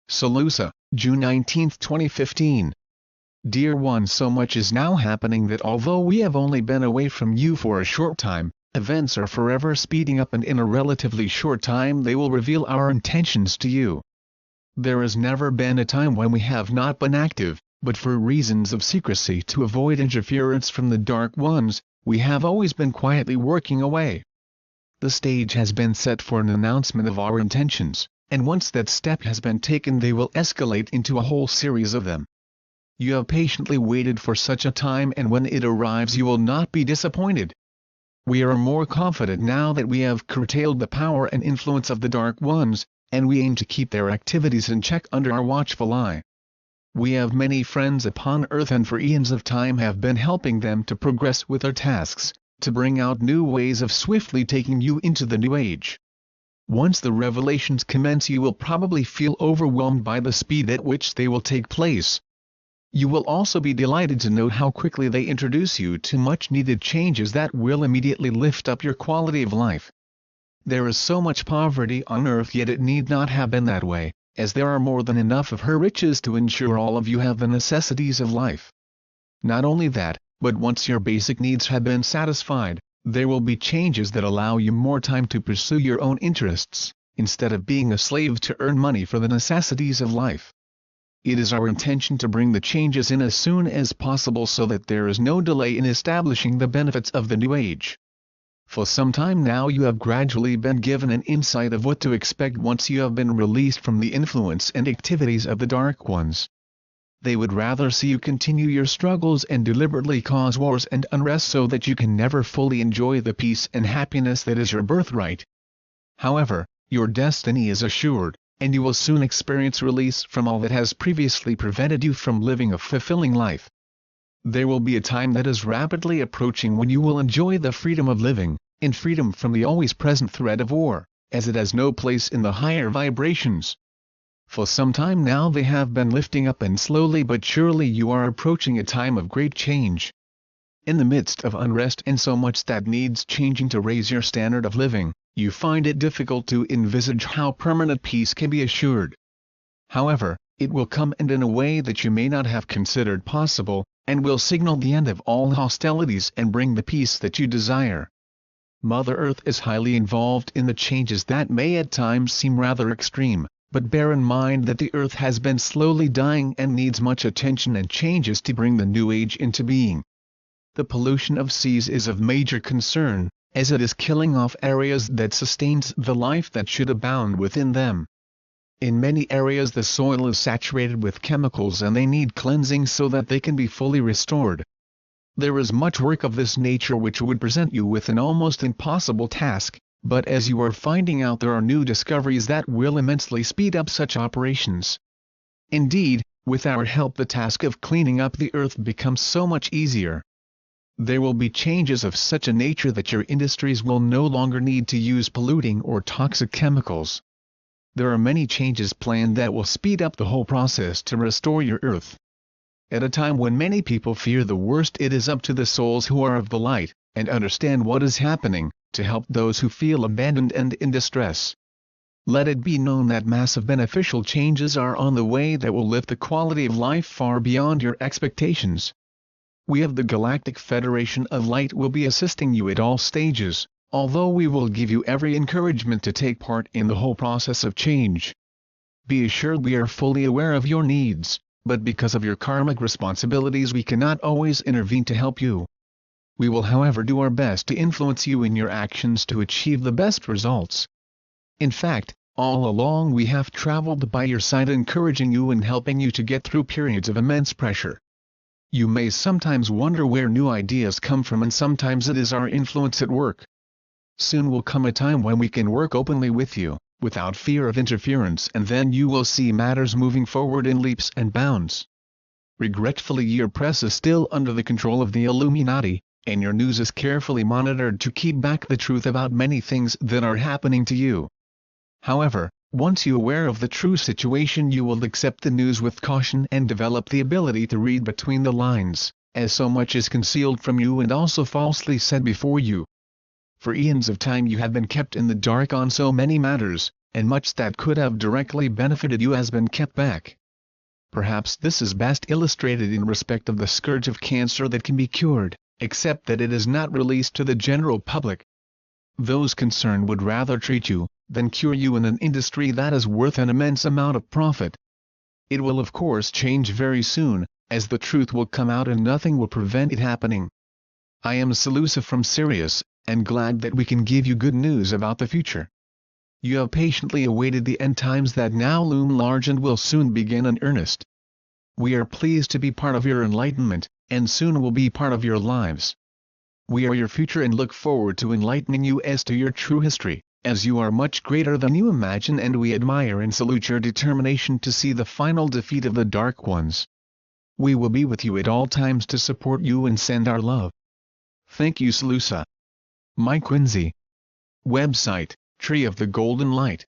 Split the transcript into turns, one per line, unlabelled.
SaLuSa, June 19, 2015. Dear one, so much is now happening that although we have only been away from you for a short time, events are forever speeding up, and in a relatively short time they will reveal our intentions to you. There has never been a time when we have not been active, but for reasons of secrecy to avoid interference from the Dark Ones, we have always been quietly working away. The stage has been set for an announcement of our intentions, and once that step has been taken they will escalate into a whole series of them. You have patiently waited for such a time, and when it arrives you will not be disappointed. We are more confident now that we have curtailed the power and influence of the Dark Ones, and we aim to keep their activities in check under our watchful eye. We have many friends upon earth, and for eons of time have been helping them to progress with their tasks, to bring out new ways of swiftly taking you into the new age. Once the revelations commence you will probably feel overwhelmed by the speed at which they will take place. You will also be delighted to note how quickly they introduce you to much-needed changes that will immediately lift up your quality of life. There is so much poverty on earth, yet it need not have been that way, as there are more than enough of her riches to ensure all of you have the necessities of life. Not only that, but once your basic needs have been satisfied, there will be changes that allow you more time to pursue your own interests, instead of being a slave to earn money for the necessities of life. It is our intention to bring the changes in as soon as possible so that there is no delay in establishing the benefits of the new age. For some time now you have gradually been given an insight of what to expect once you have been released from the influence and activities of the Dark Ones. They would rather see you continue your struggles and deliberately cause wars and unrest so that you can never fully enjoy the peace and happiness that is your birthright. However, your destiny is assured, and you will soon experience release from all that has previously prevented you from living a fulfilling life. There will be a time that is rapidly approaching when you will enjoy the freedom of living, in freedom from the always present threat of war, as it has no place in the higher vibrations. For some time now they have been lifting up, and slowly but surely you are approaching a time of great change. In the midst of unrest and so much that needs changing to raise your standard of living, you find it difficult to envisage how permanent peace can be assured. However, it will come, and in a way that you may not have considered possible, and will signal the end of all hostilities and bring the peace that you desire. Mother Earth is highly involved in the changes that may at times seem rather extreme, but bear in mind that the Earth has been slowly dying and needs much attention and changes to bring the new age into being. The pollution of seas is of major concern, as it is killing off areas that sustains the life that should abound within them. In many areas the soil is saturated with chemicals and they need cleansing so that they can be fully restored. There is much work of this nature which would present you with an almost impossible task, but as you are finding out there are new discoveries that will immensely speed up such operations. Indeed, with our help the task of cleaning up the earth becomes so much easier. There will be changes of such a nature that your industries will no longer need to use polluting or toxic chemicals. There are many changes planned that will speed up the whole process to restore your earth. At a time when many people fear the worst, it is up to the souls who are of the light, and understand what is happening, to help those who feel abandoned and in distress. Let it be known that massive beneficial changes are on the way that will lift the quality of life far beyond your expectations. We of the Galactic Federation of Light will be assisting you at all stages, although we will give you every encouragement to take part in the whole process of change. Be assured we are fully aware of your needs, but because of your karmic responsibilities we cannot always intervene to help you. We will however do our best to influence you in your actions to achieve the best results. In fact, all along we have traveled by your side, encouraging you and helping you to get through periods of immense pressure. You may sometimes wonder where new ideas come from, and sometimes it is our influence at work. Soon will come a time when we can work openly with you, without fear of interference, and then you will see matters moving forward in leaps and bounds. Regretfully, your press is still under the control of the Illuminati, and your news is carefully monitored to keep back the truth about many things that are happening to you. However, once you are aware of the true situation you will accept the news with caution and develop the ability to read between the lines, as so much is concealed from you and also falsely said before you. For eons of time you have been kept in the dark on so many matters, and much that could have directly benefited you has been kept back. Perhaps this is best illustrated in respect of the scourge of cancer that can be cured, except that it is not released to the general public. Those concerned would rather treat you, than cure you in an industry that is worth an immense amount of profit. It will of course change very soon, as the truth will come out and nothing will prevent it happening. I am SaLuSa from Sirius, and glad that we can give you good news about the future. You have patiently awaited the end times that now loom large and will soon begin in earnest. We are pleased to be part of your enlightenment, and soon will be part of your lives. We are your future and look forward to enlightening you as to your true history, as you are much greater than you imagine, and we admire and salute your determination to see the final defeat of the Dark Ones. We will be with you at all times to support you and send our love. Thank you, SaLuSa. My Quinsey. Website, Tree of the Golden Light.